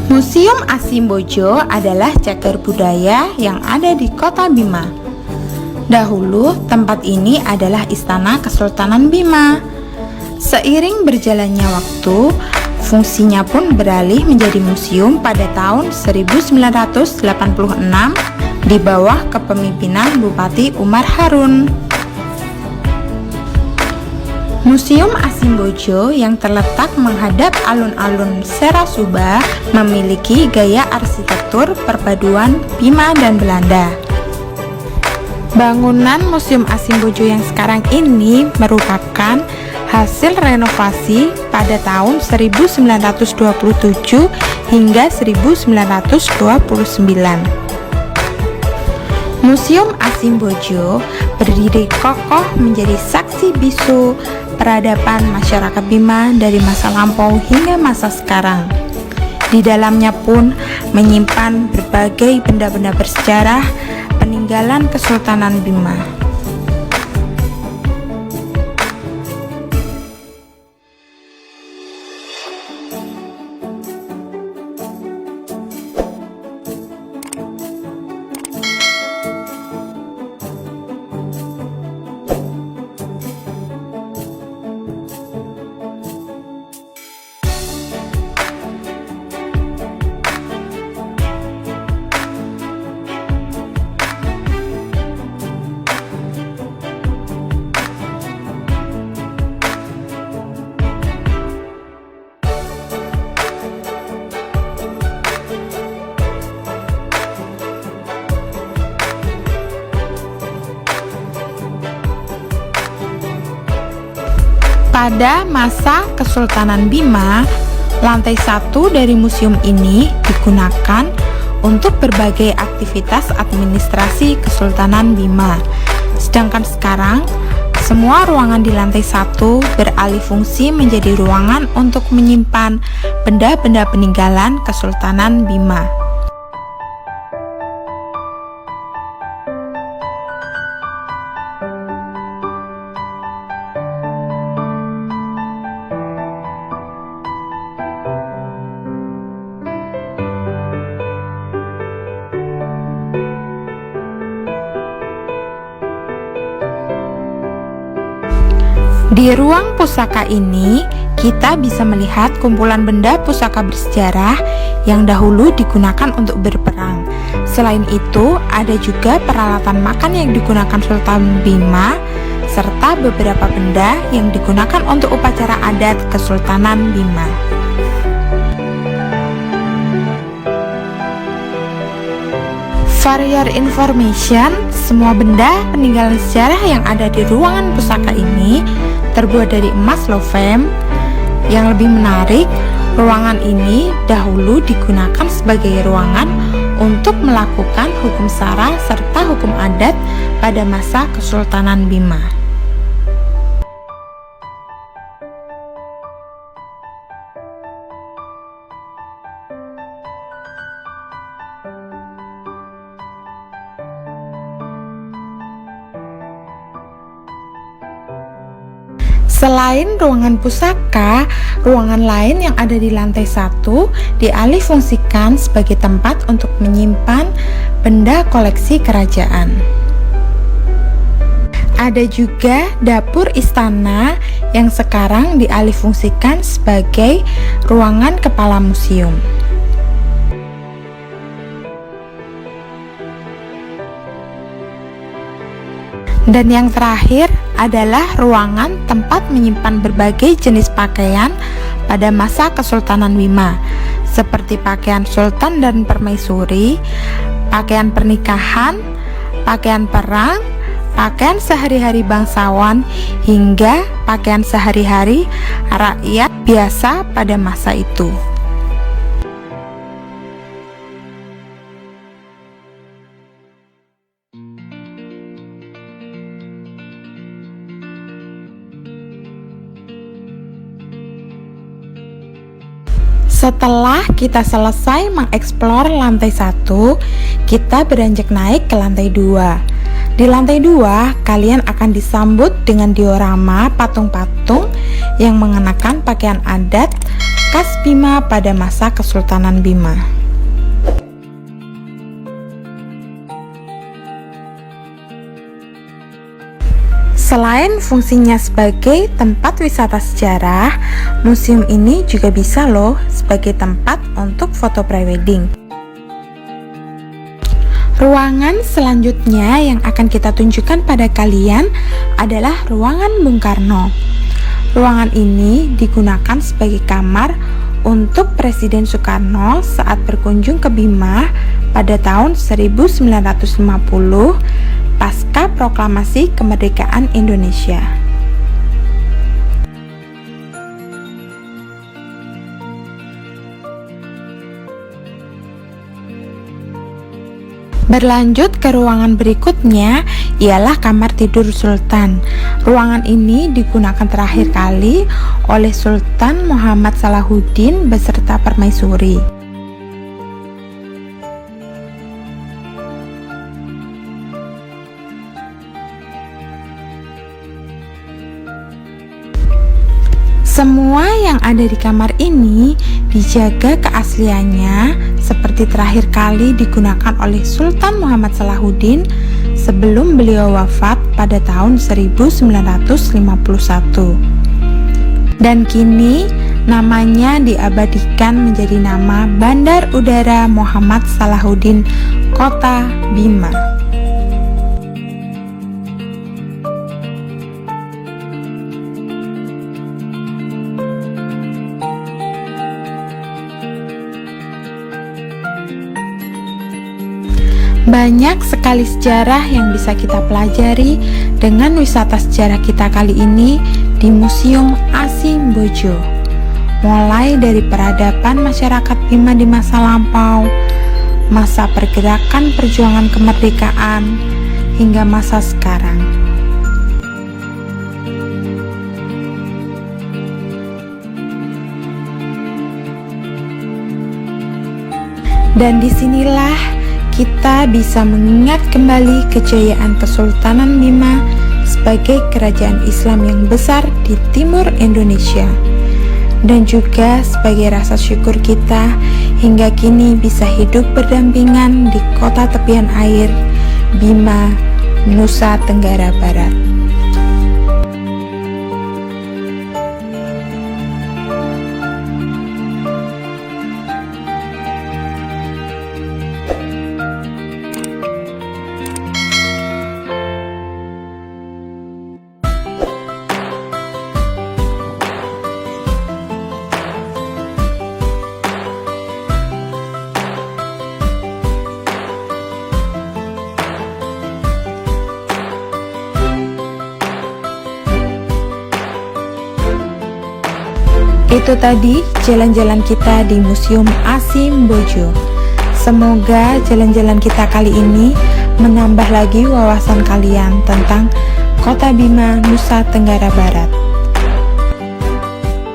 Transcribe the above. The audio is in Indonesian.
Museum Asimbojo adalah cagar budaya yang ada di Kota Bima. Dahulu, tempat ini adalah istana Kesultanan Bima. Seiring berjalannya waktu, fungsinya pun beralih menjadi museum pada tahun 1986 di bawah kepemimpinan Bupati Umar Harun. Museum Asimbojo yang terletak menghadap alun-alun Serasuba memiliki gaya arsitektur perpaduan Bima dan Belanda. Bangunan Museum Asimbojo yang sekarang ini merupakan hasil renovasi pada tahun 1927 hingga 1929. Museum Asimbojo berdiri kokoh menjadi saksi bisu peradaban masyarakat Bima dari masa lampau hingga masa sekarang. Di dalamnya pun menyimpan berbagai benda-benda bersejarah peninggalan Kesultanan Bima. Pada masa Kesultanan Bima, lantai 1 dari museum ini digunakan untuk berbagai aktivitas administrasi Kesultanan Bima. Sedangkan sekarang, semua ruangan di lantai 1 beralih fungsi menjadi ruangan untuk menyimpan benda-benda peninggalan Kesultanan Bima. Di ruang pusaka ini, kita bisa melihat kumpulan benda pusaka bersejarah yang dahulu digunakan untuk berperang. Selain itu, ada juga peralatan makan yang digunakan Sultan Bima, serta beberapa benda yang digunakan untuk upacara adat Kesultanan Bima. For your information, semua benda peninggalan sejarah yang ada di ruangan pusaka ini terbuat dari emas logam. Yang lebih menarik, ruangan ini dahulu digunakan sebagai ruangan untuk melakukan hukum sara serta hukum adat pada masa Kesultanan Bima. Selain ruangan pusaka, ruangan lain yang ada di lantai 1 dialih fungsikan sebagai tempat untuk menyimpan benda koleksi kerajaan. Ada juga dapur istana yang sekarang dialih fungsikan sebagai ruangan kepala museum. Dan yang terakhir adalah ruangan tempat menyimpan berbagai jenis pakaian pada masa Kesultanan Bima, seperti pakaian sultan dan permaisuri, pakaian pernikahan, pakaian perang, pakaian sehari-hari bangsawan, hingga pakaian sehari-hari rakyat biasa pada masa itu. Setelah kita selesai mengeksplor lantai 1, kita beranjak naik ke lantai 2. Di lantai 2, kalian akan disambut dengan diorama patung-patung yang mengenakan pakaian adat khas Bima pada masa Kesultanan Bima. Selain fungsinya sebagai tempat wisata sejarah, museum ini juga bisa loh sebagai tempat untuk foto prewedding. Ruangan selanjutnya yang akan kita tunjukkan pada kalian adalah ruangan Bung Karno. Ruangan ini digunakan sebagai kamar untuk Presiden Soekarno saat berkunjung ke Bima pada tahun 1950 pasca proklamasi kemerdekaan Indonesia. Berlanjut ke ruangan berikutnya ialah kamar tidur Sultan. Ruangan ini digunakan terakhir kali oleh Sultan Muhammad Salahuddin beserta permaisuri. Semua yang ada di kamar ini dijaga keasliannya seperti terakhir kali digunakan oleh Sultan Muhammad Salahuddin sebelum beliau wafat pada tahun 1951. Dan kini namanya diabadikan menjadi nama Bandar Udara Muhammad Salahuddin Kota Bima. Banyak sekali sejarah yang bisa kita pelajari dengan wisata sejarah kita kali ini di Museum Asimbojo. Mulai dari peradaban masyarakat Bima di masa lampau, masa pergerakan perjuangan kemerdekaan, hingga masa sekarang. Dan disinilah kita bisa mengingat kembali kejayaan Kesultanan Bima sebagai kerajaan Islam yang besar di timur Indonesia, dan juga sebagai rasa syukur kita hingga kini bisa hidup berdampingan di kota tepian air Bima, Nusa Tenggara Barat. Itu tadi jalan-jalan kita di Museum Asimbojo. Semoga jalan-jalan kita kali ini menambah lagi wawasan kalian tentang Kota Bima, Nusa Tenggara Barat.